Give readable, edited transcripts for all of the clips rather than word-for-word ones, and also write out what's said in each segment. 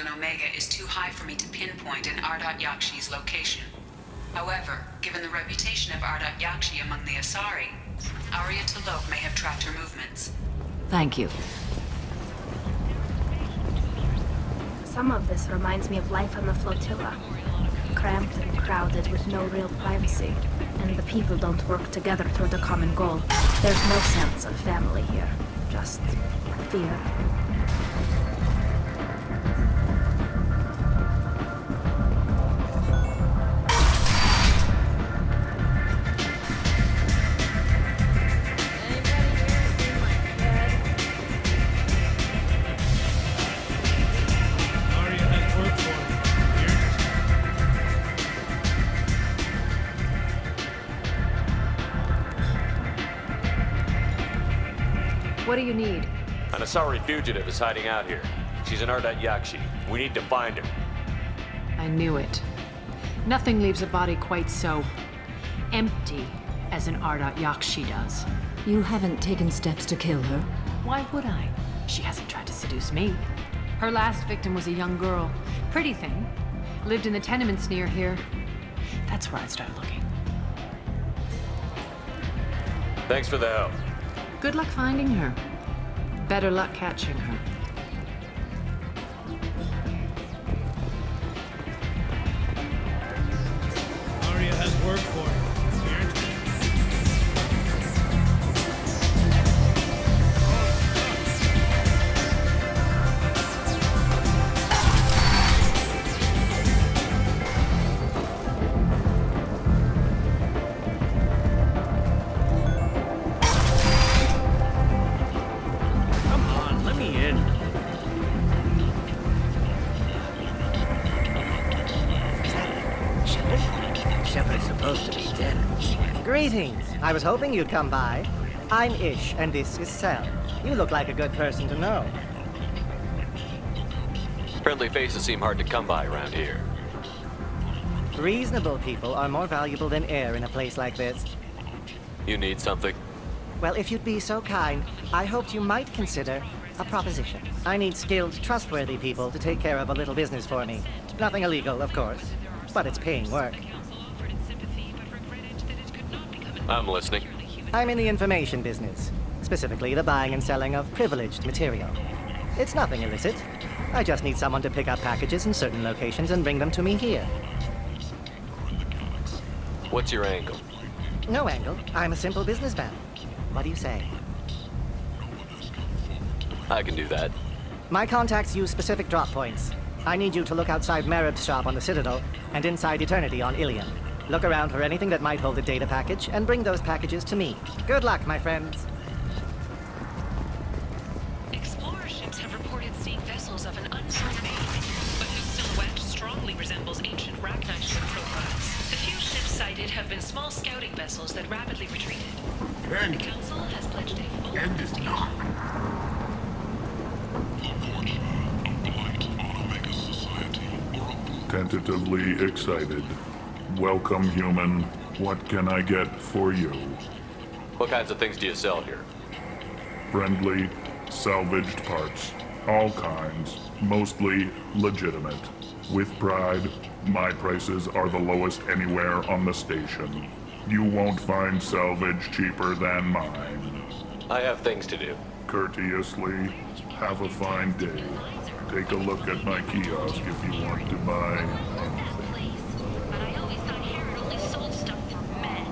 on Omega is too high for me to pinpoint an Ardat-Yakshi's location. However, given the reputation of Ardat-Yakshi among the Asari, Arya T'Loak may have tracked her movements. Thank you. Some of this reminds me of life on the flotilla. Cramped and crowded with no real privacy. And the people don't work together toward a common goal. There's no sense of family here. Just fear. What do you need? An Asari fugitive is hiding out here. She's an Ardat-Yakshi. We need to find her. I knew it. Nothing leaves a body quite so empty as an Ardat-Yakshi does. You haven't taken steps to kill her? Why would I? She hasn't tried to seduce me. Her last victim was a young girl. Pretty thing. Lived in the tenements near here. That's where I'd start looking. Thanks for the help. Good luck finding her. Better luck catching her. Arya has work for her. Greetings. I was hoping you'd come by. I'm Ish, and this is Sel. You look like a good person to know. Friendly faces seem hard to come by around here. Reasonable people are more valuable than air in a place like this. You need something? Well, if you'd be so kind, I hoped you might consider a proposition. I need skilled, trustworthy people to take care of a little business for me. Nothing illegal, of course, but it's paying work. I'm listening. I'm in the information business, specifically the buying and selling of privileged material. It's nothing illicit. I just need someone to pick up packages in certain locations and bring them to me here. What's your angle? No angle. I'm a simple businessman. What do you say? I can do that. My contacts use specific drop points. I need you to look outside Marib's shop on the Citadel and inside Eternity on Ilion. Look around for anything that might hold a data package and bring those packages to me. Good luck, my friends. Explorer ships have reported seeing vessels of an unknown make, but whose silhouette strongly resembles ancient Rachni ship profiles. The few ships sighted have been small scouting vessels that rapidly retreated. The Council has pledged a full investigation. Tentatively excited. Welcome, human. What can I get for you? What kinds of things do you sell here? Friendly, salvaged parts. All kinds. Mostly legitimate. With pride, my prices are the lowest anywhere on the station. You won't find salvage cheaper than mine. I have things to do. Courteously, have a fine day. Take a look at my kiosk if you want to buy anything. But I always thought Herod only sold stuff for men.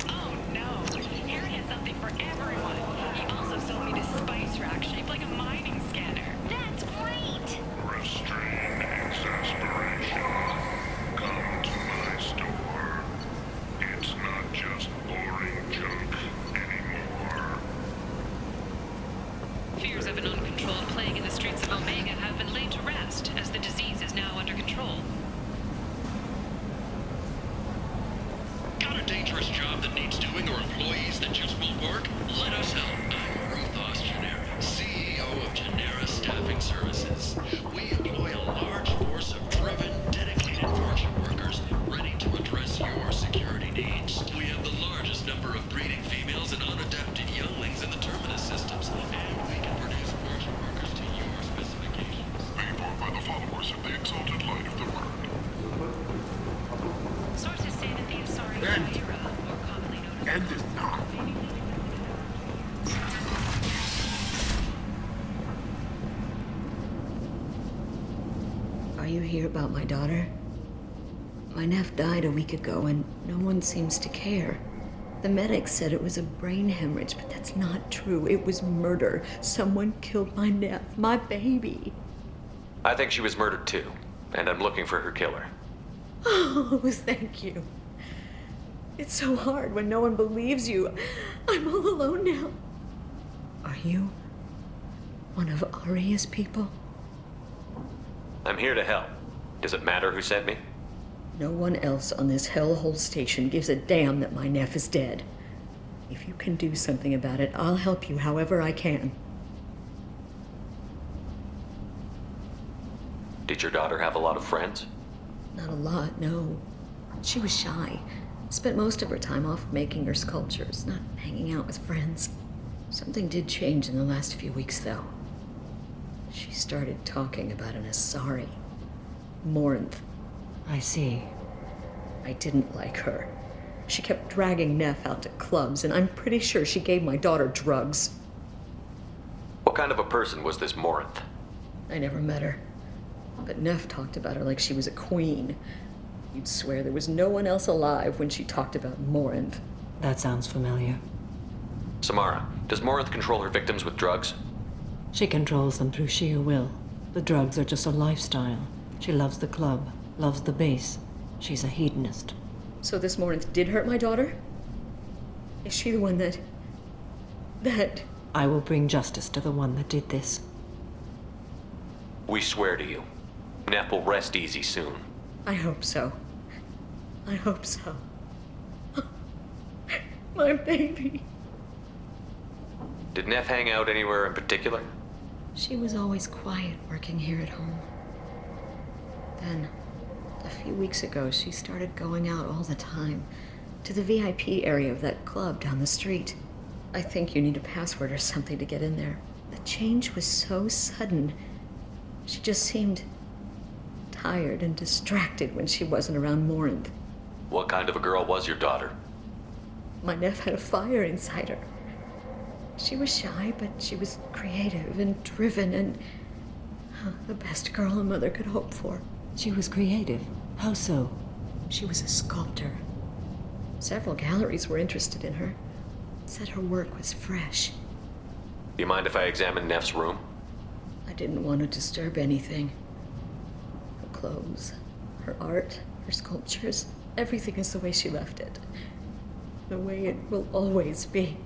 Oh no, Herod has something for everyone. He also sold me this spice rack shaped like a mining scanner. That's great! Restrain exasperation. Come to my store. It's not just boring junk anymore. Fears of an uncontrolled plague in the streets of Omega have been laid to rest, as the disease is now under control. Got a dangerous job that needs doing or employees that just won't support? Let us help. I'm Ruthos Genera, CEO of Genera Staffing Services. We employ a large force of driven, dedicated fortune workers ready to address your security needs. We have the largest number of breeding females and unadapted younglings in the Terminus systems, and we can produce fortune workers to your specifications. Paid for by the followers of the exalted light of the word. Sources say that the Asari End. Shira, more commonly known as End is not. Are you here about my daughter? My nephew died a week ago and no one seems to care. The medics said it was a brain hemorrhage, but that's not true. It was murder. Someone killed my nephew, my baby. I think she was murdered too, and I'm looking for her killer. Oh, thank you. It's so hard when no one believes you. I'm all alone now. Are you one of Aria's people? I'm here to help. Does it matter who sent me? No one else on this hellhole station gives a damn that my nephew is dead. If you can do something about it, I'll help you however I can. Did your daughter have a lot of friends? Not a lot, no. She was shy. Spent most of her time off making her sculptures, not hanging out with friends. Something did change in the last few weeks, though. She started talking about an Asari. Morinth. I see. I didn't like her. She kept dragging Neff out to clubs, and I'm pretty sure she gave my daughter drugs. What kind of a person was this Morinth? I never met her. But Neff talked about her like she was a queen. You'd swear there was no one else alive when she talked about Morinth. That sounds familiar. Samara, does Morinth control her victims with drugs? She controls them through sheer will. The drugs are just a lifestyle. She loves the club, loves the base. She's a hedonist. So this Morinth did hurt my daughter? Is she the one that... I will bring justice to the one that did this. We swear to you. Neff will rest easy soon. I hope so. I hope so. My baby. Did Neff hang out anywhere in particular? She was always quiet working here at home. Then, a few weeks ago, she started going out all the time to the VIP area of that club down the street. I think you need a password or something to get in there. The change was so sudden. She just seemed tired and distracted when she wasn't around Morinth. What kind of a girl was your daughter? My nephew had a fire inside her. She was shy, but she was creative and driven and the best girl a mother could hope for. She was creative. How so? She was a sculptor. Several galleries were interested in her. Said her work was fresh. Do you mind if I examine Neff's room? I didn't want to disturb anything. Her clothes, her art, her sculptures, everything is the way she left it. The way it will always be.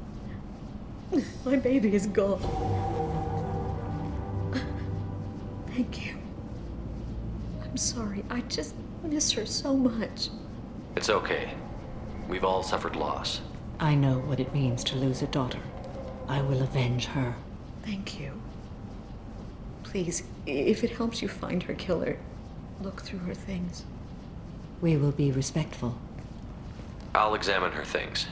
My baby is gone. Thank you. I'm sorry. I just miss her so much. It's okay. We've all suffered loss. I know what it means to lose a daughter. I will avenge her. Thank you. Please, if it helps you find her killer, look through her things. We will be respectful. I'll examine her things.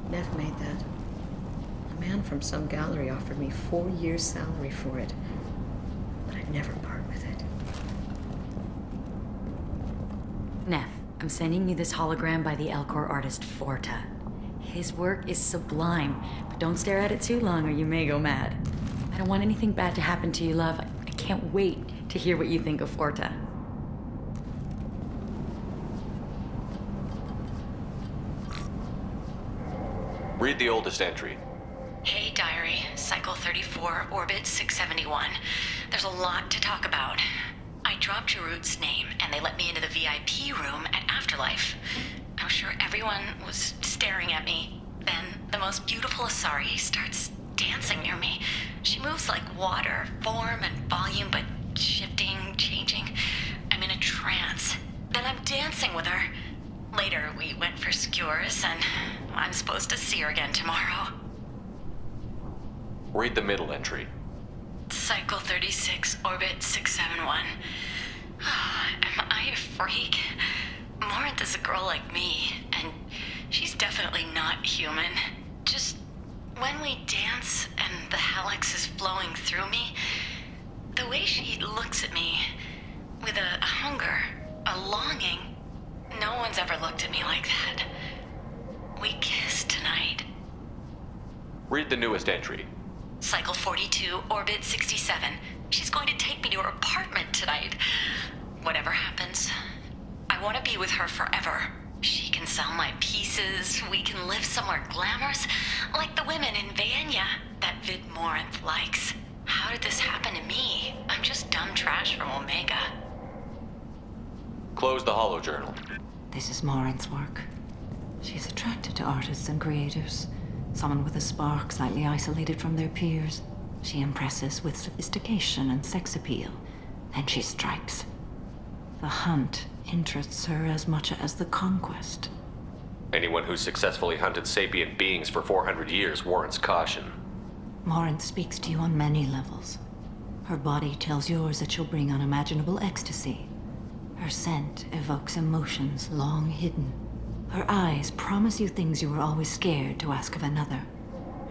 Neff made that. A man from some gallery offered me 4 years' salary for it, but I'd never part with it. Neff, I'm sending you this hologram by the Elcor artist Forta. His work is sublime, but don't stare at it too long or you may go mad. I don't want anything bad to happen to you, love. I can't wait to hear what you think of Forta. Read the oldest entry. Hey, Diary. Cycle 34, Orbit 671. There's a lot to talk about. I dropped Jarud's name, and they let me into the VIP room at Afterlife. I was sure everyone was staring at me. Then, the most beautiful Asari starts dancing near me. She moves like water, form and volume, but shifting, changing. I'm in a trance. Then I'm dancing with her. Later, we went for skewers, and I'm supposed to see her again tomorrow. Read the middle entry. Cycle 36, orbit 671. Am I a freak? Morinth is a girl like me, and she's definitely not human. Just when we dance and the helix is flowing through me, the way she looks at me with a hunger, a longing, no one's ever looked at me like that. We kissed tonight. Read the newest entry. Cycle 42, orbit 67. She's going to take me to her apartment tonight. Whatever happens, I want to be with her forever. She can sell my pieces. We can live somewhere glamorous, like the women in Vanya that Vid Morinth likes. How did this happen to me? I'm just dumb trash from Omega. Close the holojournal. This is Morinth's work. She's attracted to artists and creators. Someone with a spark, slightly isolated from their peers. She impresses with sophistication and sex appeal. Then she strikes. The hunt interests her as much as the conquest. Anyone who's successfully hunted sapient beings for 400 years warrants caution. Morinth speaks to you on many levels. Her body tells yours that she'll bring unimaginable ecstasy. Her scent evokes emotions long hidden. Her eyes promise you things you were always scared to ask of another.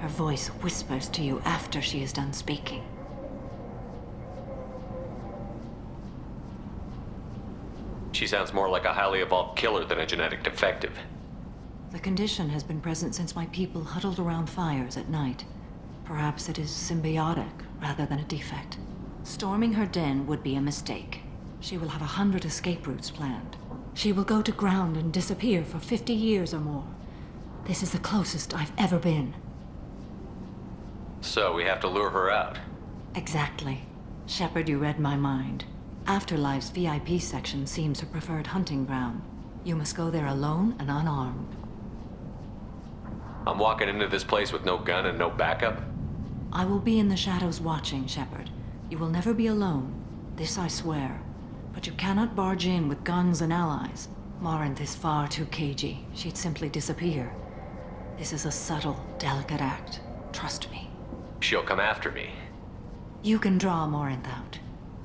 Her voice whispers to you after she is done speaking. She sounds more like a highly evolved killer than a genetic defective. The condition has been present since my people huddled around fires at night. Perhaps it is symbiotic rather than a defect. Storming her den would be a mistake. She will have 100 escape routes planned. She will go to ground and disappear for 50 years or more. This is the closest I've ever been. So we have to lure her out. Exactly. Shepard, you read my mind. Afterlife's VIP section seems her preferred hunting ground. You must go there alone and unarmed. I'm walking into this place with no gun and no backup? I will be in the shadows watching, Shepard. You will never be alone. This I swear. But you cannot barge in with guns and allies. Morinth is far too cagey. She'd simply disappear. This is a subtle, delicate act. Trust me. She'll come after me. You can draw Morinth out.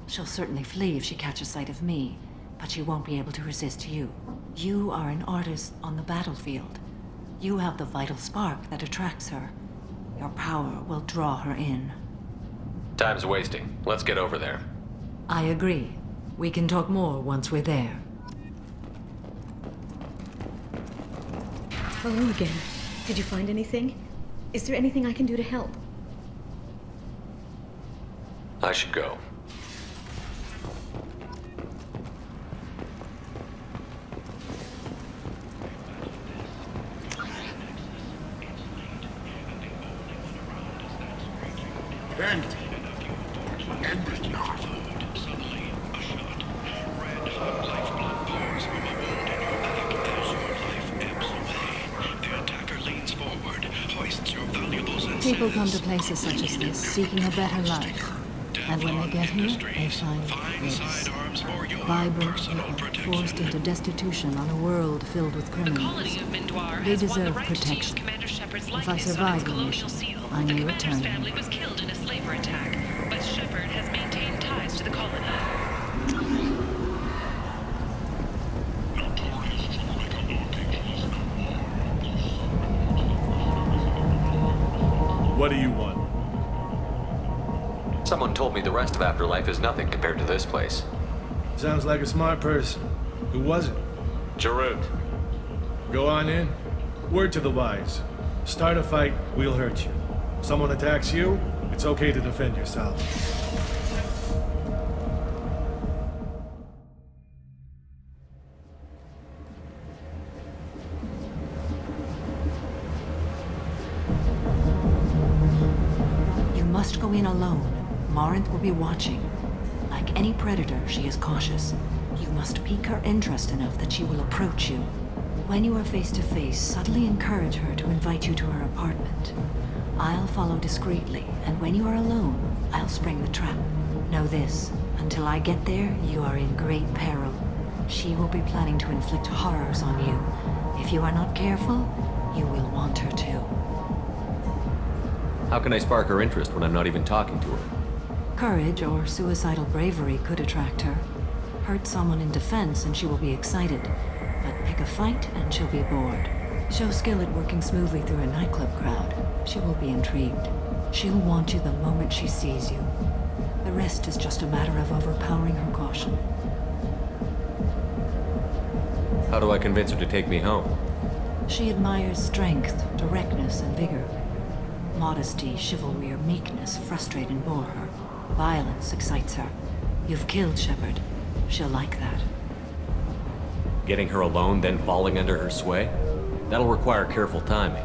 She'll certainly flee if she catches sight of me, but she won't be able to resist you. You are an artist on the battlefield. You have the vital spark that attracts her. Your power will draw her in. Time's wasting. Let's get over there. I agree. We can talk more once we're there. Hello again. Did you find anything? Is there anything I can do to help? I should go. End it now. Suddenly, a shot. Red hot lifeblood pours from a wound in your back as your life ebbs away. The attacker leans forward, hoists your valuables and People says, come to places such as this seeking a better life. And when they get here, they find this. Vibrant people forced into destitution on a world filled with The criminals. colony of Mindoir They has won the deserve right to use protection. Commander Shepard's If I likeness on survive its the colonial mission, seal. I may The return. commander's family was killed in a slaver attack, but Shepard has maintained ties to the colony. What do you want? Someone told me the rest of Afterlife is nothing compared to this place. Sounds like a smart person. Who was it? Jarut. Go on in. Word to the wise. Start a fight, we'll hurt you. Someone attacks you, it's okay to defend yourself. You must go in alone. Morinth will be watching. Like any predator, she is cautious. You must pique her interest enough that she will approach you. When you are face to face, subtly encourage her to invite you to her apartment. I'll follow discreetly, and when you are alone, I'll spring the trap. Know this, until I get there, you are in great peril. She will be planning to inflict horrors on you. If you are not careful, you will want her to. How can I spark her interest when I'm not even talking to her? Courage or suicidal bravery could attract her. Hurt someone in defense and she will be excited. But pick a fight and she'll be bored. Show skill at working smoothly through a nightclub crowd. She will be intrigued. She'll want you the moment she sees you. The rest is just a matter of overpowering her caution. How do I convince her to take me home? She admires strength, directness, and vigor. Modesty, chivalry, or meekness frustrate and bore her. Violence excites her. You've killed Shepard. She'll like that. Getting her alone, then falling under her sway? That'll require careful timing.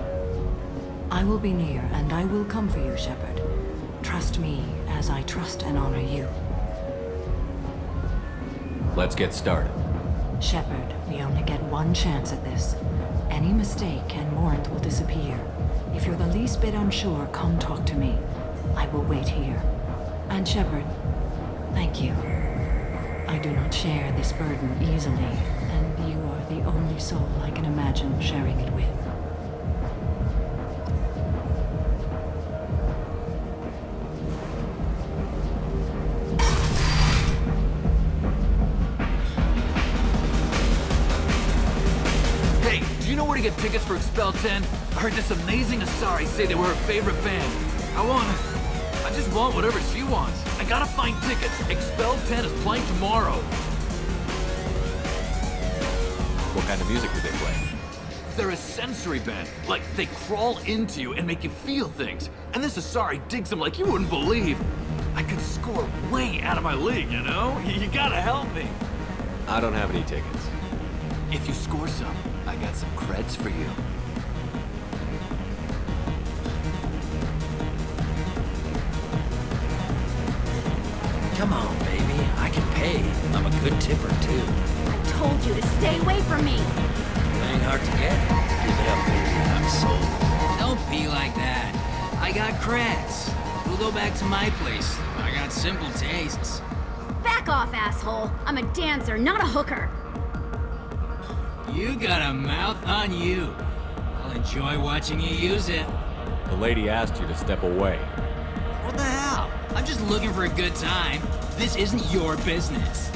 I will be near, and I will come for you, Shepard. Trust me, as I trust and honor you. Let's get started. Shepard, we only get one chance at this. Any mistake and Morant will disappear. If you're the least bit unsure, come talk to me. I will wait here. And Shepard, thank you. I do not share this burden easily, and you are the only soul I can imagine sharing it with. Hey, do you know where to get tickets for Expel 10? I heard this amazing Asari say they were her favorite band. I just want whatever she wants. I gotta find tickets. Expel 10 is playing tomorrow. What kind of music do they play? They're a sensory band. Like, they crawl into you and make you feel things. And this Asari digs them like you wouldn't believe. I could score way out of my league, you know? You gotta help me. I don't have any tickets. If you score some, I got some creds for you. Come on, baby. I can pay. I'm a good tipper, too. I told you to stay away from me. Ain't hard to get. Give it up, baby. I'm sold. Don't be like that. I got creds. We'll go back to my place. I got simple tastes. Back off, asshole. I'm a dancer, not a hooker. You got a mouth on you. I'll enjoy watching you use it. The lady asked you to step away. What the hell? I'm just looking for a good time. This isn't your business.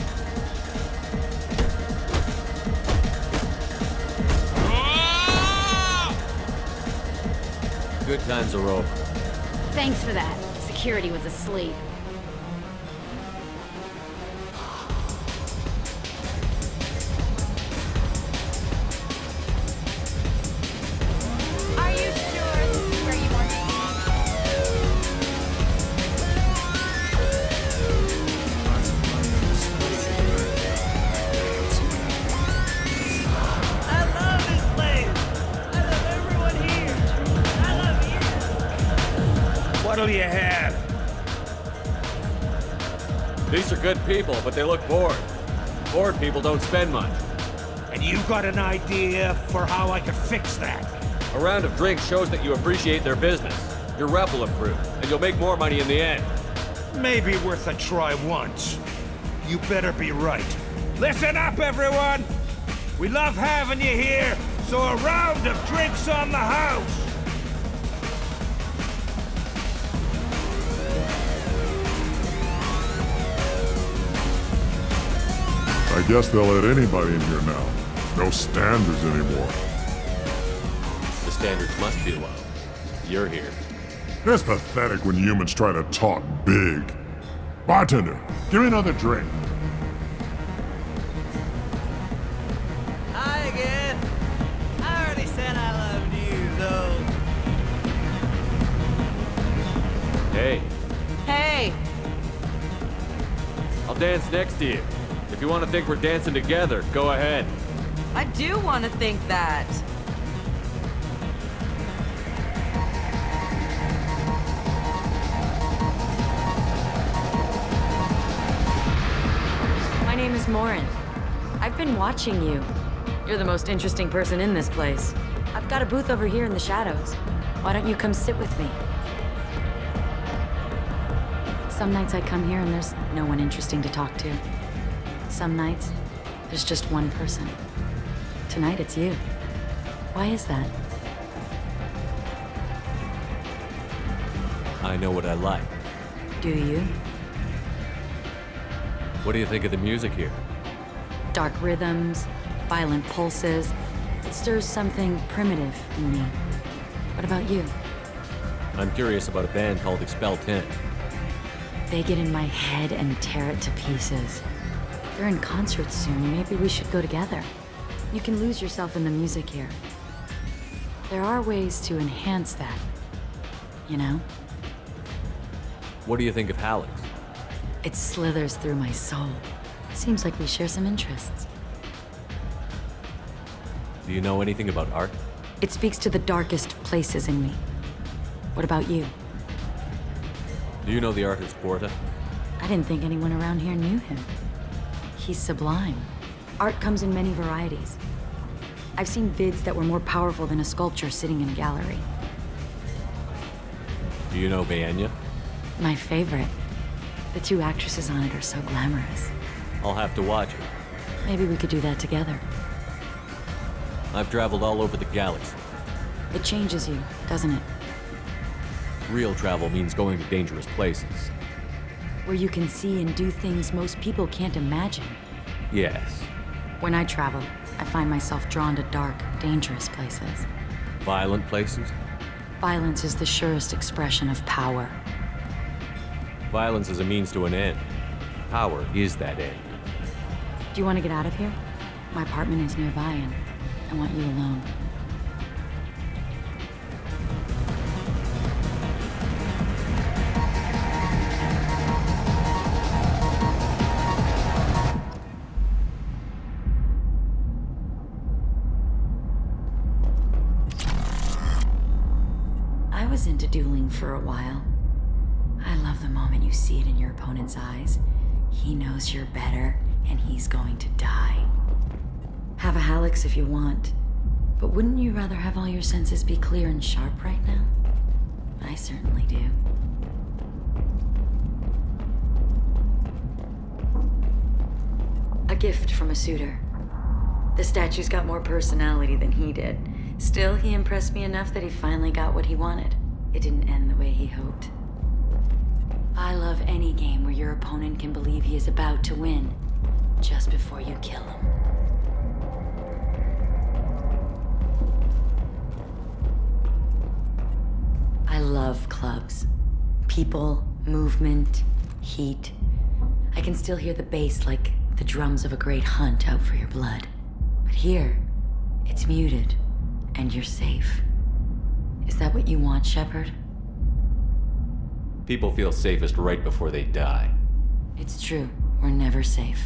Good times are over. Thanks for that. Security was asleep. Are you sure this is where you want to be? I love this place. I love everyone here. I love you. What'll you have? These are good people, but they look bored. Bored people don't spend much. And you got an idea for how I could fix that? A round of drinks shows that you appreciate their business. Your rep will improve, and you'll make more money in the end. Maybe worth a try once. You better be right. Listen up, everyone! We love having you here, so a round of drinks on the house! I guess they'll let anybody in here now. No standards anymore. The standards must be low. You're here. It's pathetic when humans try to talk big. Bartender, give me another drink. Hi again. I already said I loved you, though. Hey, Hey, I'll dance next to you. If you want to think we're dancing together, go ahead. I do want to think that. My name is Morin. I've been watching you. You're the most interesting person in this place. I've got a booth over here in the shadows. Why don't you come sit with me? Some nights I come here and there's no one interesting to talk to. Some nights, there's just one person. Tonight it's you. Why is that? I know what I like. Do you? What do you think of the music here? Dark rhythms, violent pulses. It stirs something primitive in me. What about you? I'm curious about a band called Expel 10. They get in my head and tear it to pieces. They're in concert soon. Maybe we should go together. You can lose yourself in the music here. There are ways to enhance that, you know? What do you think of Hallex? It slithers through my soul. Seems like we share some interests. Do you know anything about art? It speaks to the darkest places in me. What about you? Do you know the artist Porta? I didn't think anyone around here knew him. He's sublime. Art comes in many varieties. I've seen vids that were more powerful than a sculpture sitting in a gallery. Do you know Vaenya? My favorite. The two actresses on it are so glamorous. I'll have to watch it. Maybe we could do that together. I've traveled all over the galaxy. It changes you, doesn't it? Real travel means going to dangerous places. Where you can see and do things most people can't imagine. Yes. When I travel, I find myself drawn to dark, dangerous places. Violent places? Violence is the surest expression of power. Violence is a means to an end. Power is that end. Do you want to get out of here? My apartment is nearby and I want you alone. I was into dueling for a while. I love the moment you see it in your opponent's eyes. He knows you're better, and he's going to die. Have a Hallex if you want, but wouldn't you rather have all your senses be clear and sharp right now? I certainly do. A gift from a suitor. The statue's got more personality than he did. Still, he impressed me enough that he finally got what he wanted. It didn't end the way he hoped. I love any game where your opponent can believe he is about to win, just before you kill him. I love clubs. People, movement, heat. I can still hear the bass like the drums of a great hunt out for your blood. But here, it's muted, and you're safe. Is that what you want, Shepard? People feel safest right before they die. It's true. We're never safe.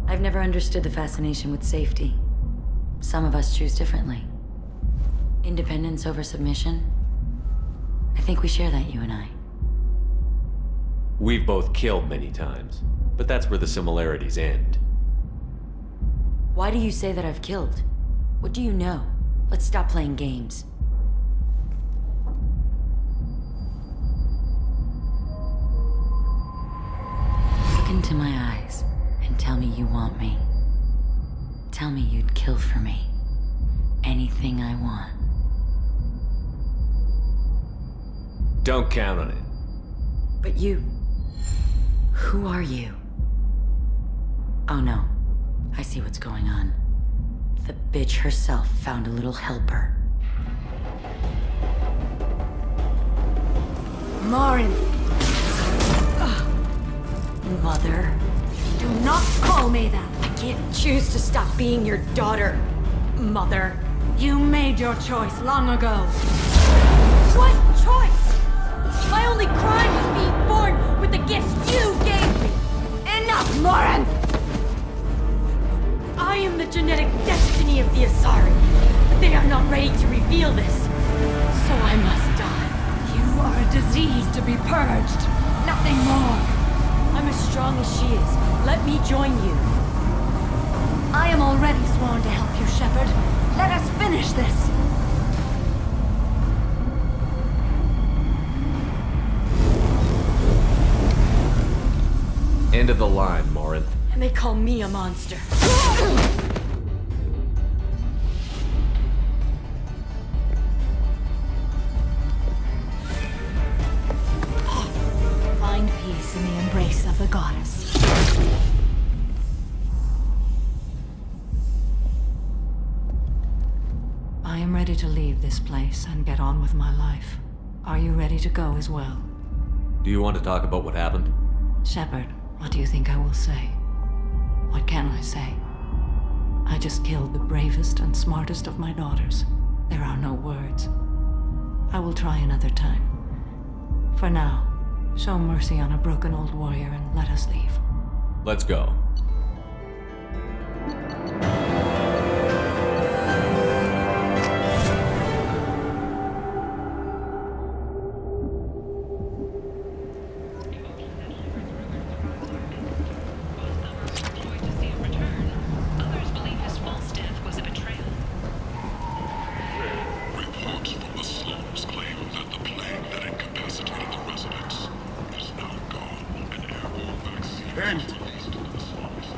I've never understood the fascination with safety. Some of us choose differently. Independence over submission? I think we share that, you and I. We've both killed many times, but that's where the similarities end. Why do you say that I've killed? What do you know? Let's stop playing games. Look into my eyes and tell me you want me. Tell me you'd kill for me. Anything I want. Don't count on it. But you... Who are you? Oh no. I see what's going on. The bitch herself found a little helper. Morin! Mother. Do not call me that! I can't choose to stop being your daughter, Mother. You made your choice long ago. What choice? My only crime was being born with the gifts you gave me. Enough, Morin! I am the genetic destiny of the Asari, but they are not ready to reveal this. So I must die. You are a disease to be purged. Nothing more. I'm as strong as she is. Let me join you. I am already sworn to help you, Shepard. Let us finish this. end of the line, Morin. And they call me a monster. Find peace in the embrace of the goddess. I am ready to leave this place and get on with my life. Are you ready to go as well? Do you want to talk about what happened? Shepard, what do you think I will say? What can I say? I just killed the bravest and smartest of my daughters. There are no words. I will try another time. For now, show mercy on a broken old warrior and let us leave. Let's go.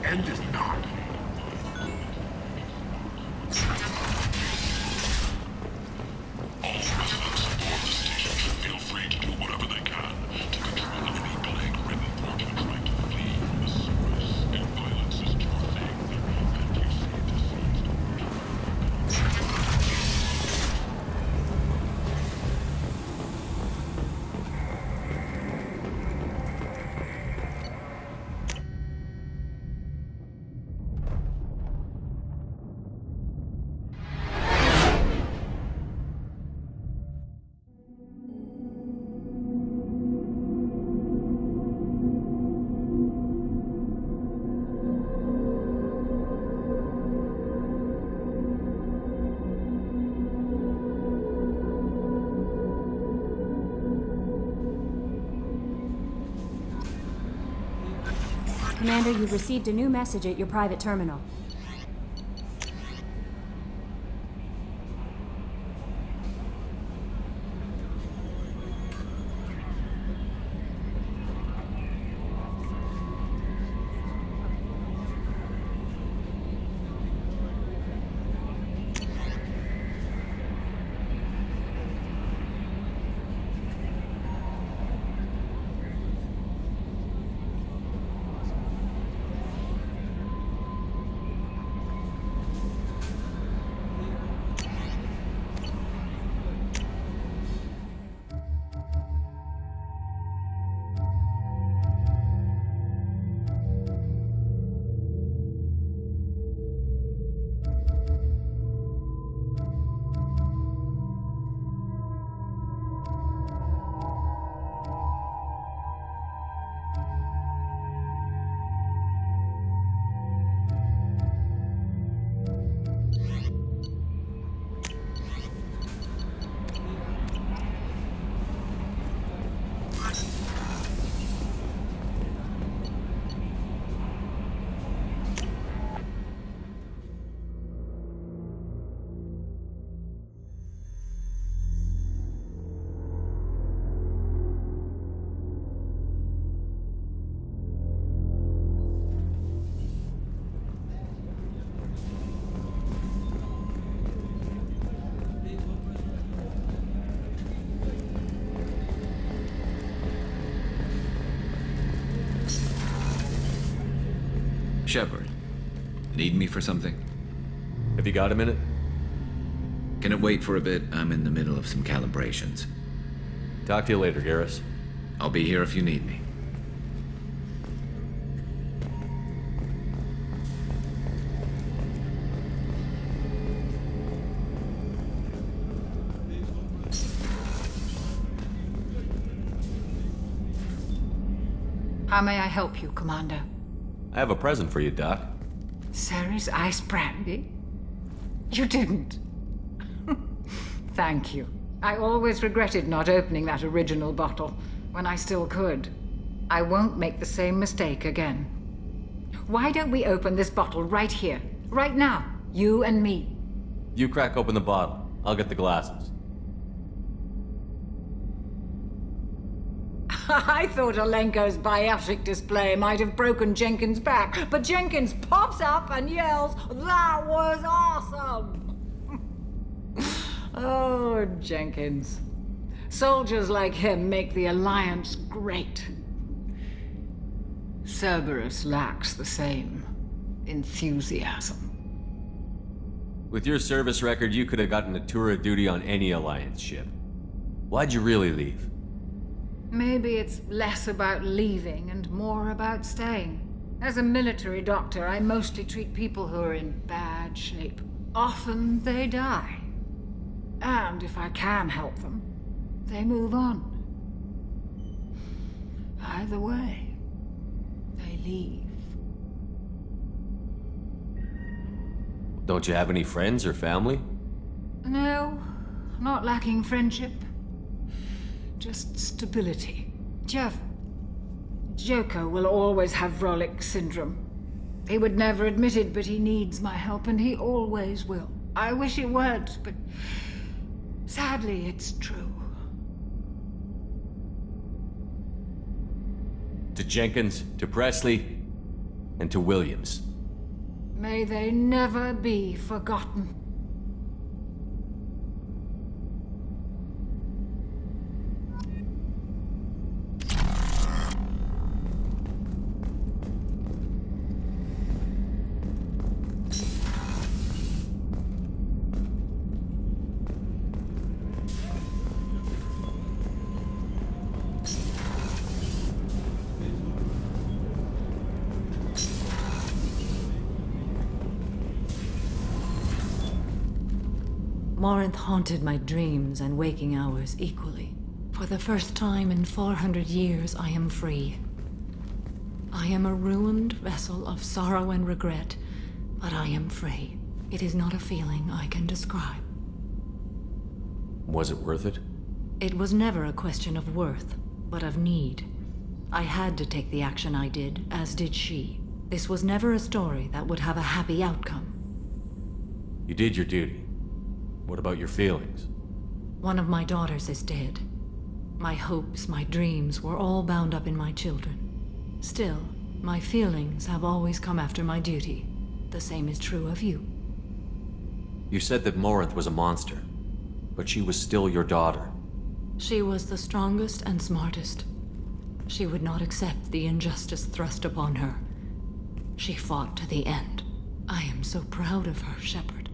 End is not. Commander, you've received a new message at your private terminal. Shepard, need me for something? Have you got a minute? Can it wait for a bit? I'm in the middle of some calibrations. Talk to you later, Garrus. I'll be here if you need me. How may I help you, Commander? I have a present for you, Doc. Ceres ice brandy? You didn't. Thank you. I always regretted not opening that original bottle when I still could. I won't make the same mistake again. Why don't we open this bottle right here, right now, you and me? You crack open the bottle. I'll get the glasses. I thought Alenko's biotic display might have broken Jenkins' back, but Jenkins pops up and yells, "That was awesome!" Oh, Jenkins. Soldiers like him make the Alliance great. Cerberus lacks the same enthusiasm. With your service record, you could have gotten a tour of duty on any Alliance ship. Why'd you really leave? Maybe it's less about leaving and more about staying. As a military doctor, I mostly treat people who are in bad shape. Often they die. And if I can help them, they move on. Either way, they leave. Don't you have any friends or family? No, not lacking friendship. Just stability. Jeff, Joko will always have Vrolik syndrome. He would never admit it, but he needs my help, and he always will. I wish it weren't, but sadly, it's true. To Jenkins, to Presley, and to Williams. May they never be forgotten. Morinth haunted my dreams and waking hours equally. For the first time in 400 years, I am free. I am a ruined vessel of sorrow and regret, but I am free. It is not a feeling I can describe. Was it worth it? It was never a question of worth, but of need. I had to take the action I did, as did she. This was never a story that would have a happy outcome. You did your duty. What about your feelings? One of my daughters is dead. My hopes, my dreams were all bound up in my children. Still, my feelings have always come after my duty. The same is true of you. You said that Morinth was a monster, but she was still your daughter. She was the strongest and smartest. She would not accept the injustice thrust upon her. She fought to the end. I am so proud of her, Shepard.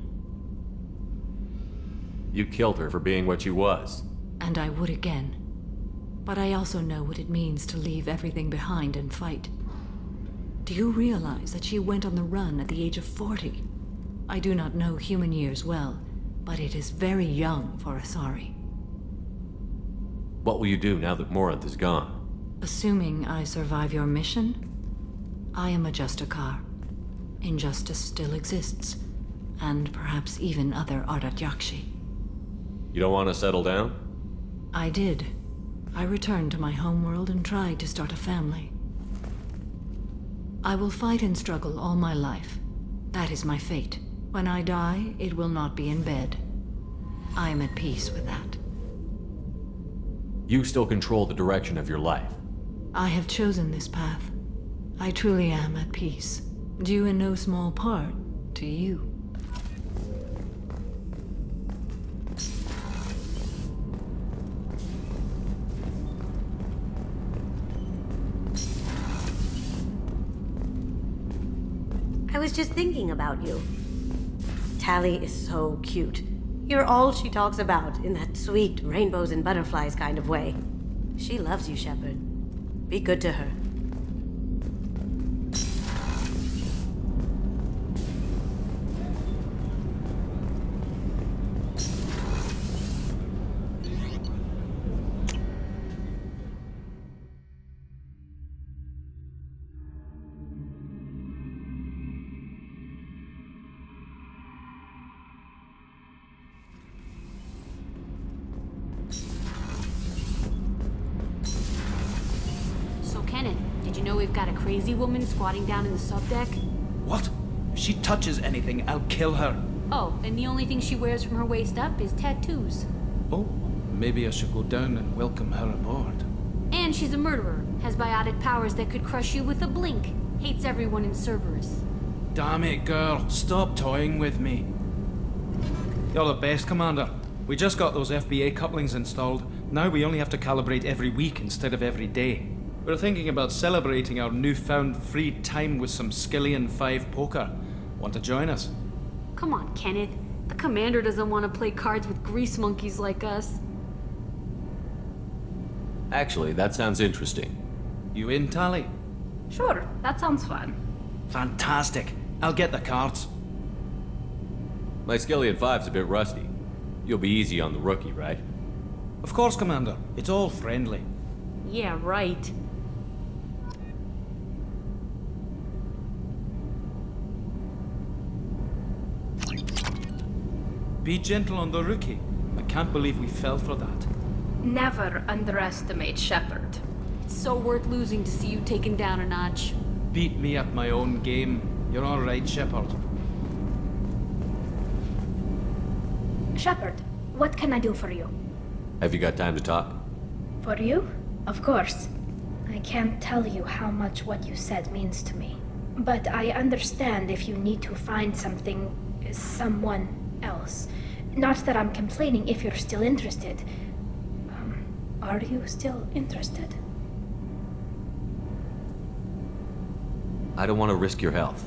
You killed her for being what she was. And I would again. But I also know what it means to leave everything behind and fight. Do you realize that she went on the run at the age of 40? I do not know human years well, but it is very young for Asari. What will you do now that Morinth is gone? Assuming I survive your mission, I am a Justikar. Injustice still exists, and perhaps even other Ardat-Yakshi. You don't want to settle down? I did. I returned to my homeworld and tried to start a family. I will fight and struggle all my life. That is my fate. When I die, it will not be in bed. I am at peace with that. You still control the direction of your life. I have chosen this path. I truly am at peace, due in no small part to you. I was just thinking about you. Tally is so cute. You're all she talks about in that sweet rainbows and butterflies kind of way. She loves you, Shepard. Be good to her. Did you know we've got a crazy woman squatting down in the subdeck? What? If she touches anything, I'll kill her. Oh, and the only thing she wears from her waist up is tattoos. Oh, maybe I should go down and welcome her aboard. And And she's a murderer, has biotic powers that could crush you with a blink, hates everyone in Cerberus. Damn it, girl. Stop toying with me. You're the best, Commander. We just got those FBA couplings installed. Now we only have to calibrate every week instead of every day. We're thinking about celebrating our newfound free time with some Skillian 5 poker. Want to join us? Come on, Kenneth. The commander doesn't want to play cards with grease monkeys like us. Actually, that sounds interesting. You in, Tally? Sure, that sounds fun. Fantastic. I'll get the cards. My Skillian 5's a bit rusty. You'll be easy on the rookie, right? Of course, Commander. It's all friendly. Yeah, right. Be gentle on the rookie. I can't believe we fell for that. Never underestimate Shepard. It's so worth losing to see you taken down a notch. Beat me at my own game. You're all right, Shepard. Shepard, what can I do for you? Have you got time to talk? For you? Of course. I can't tell you how much what you said means to me. But I understand if you need to find someone else. Not that I'm complaining if you're still interested. Are you still interested? I don't want to risk your health,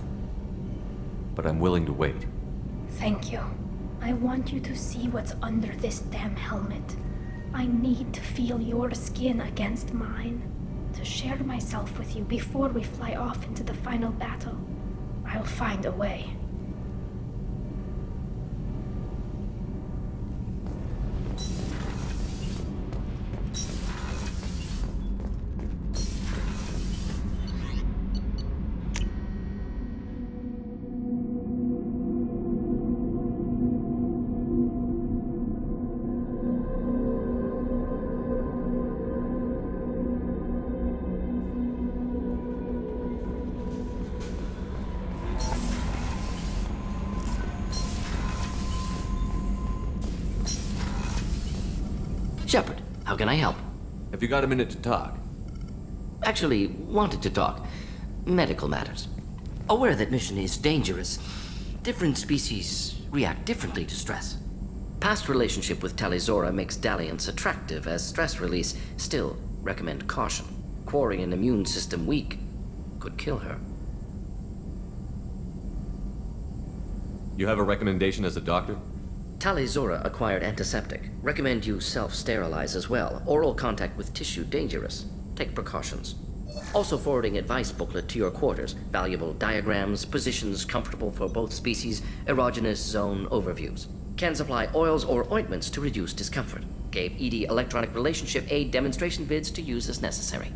but I'm willing to wait. Thank you. I want you to see what's under this damn helmet. I need to feel your skin against mine, to share myself with you before we fly off into the final battle. I'll find a way. Shepard, how can I help? Have you got a minute to talk? Actually, wanted to talk. Medical matters. Aware that mission is dangerous. Different species react differently to stress. Past relationship with Talizora makes dalliance attractive as stress release. Still, recommend caution. Quarry an immune system weak could kill her. You have a recommendation as a doctor? Talizora acquired antiseptic. Recommend you self-sterilize as well. Oral contact with tissue dangerous. Take precautions. Also forwarding advice booklet to your quarters. Valuable diagrams, positions comfortable for both species, erogenous zone overviews. Can supply oils or ointments to reduce discomfort. Gave ED electronic relationship aid demonstration vids to use as necessary.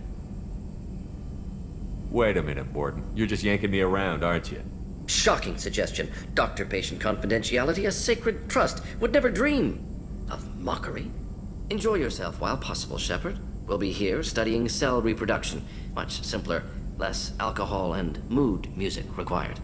Wait a minute, Borden. You're just yanking me around, aren't you? Shocking suggestion. Doctor-patient confidentiality, a sacred trust. Would never dream of mockery. Enjoy yourself while possible, Shepard. We'll be here studying cell reproduction. Much simpler, less alcohol and mood music required.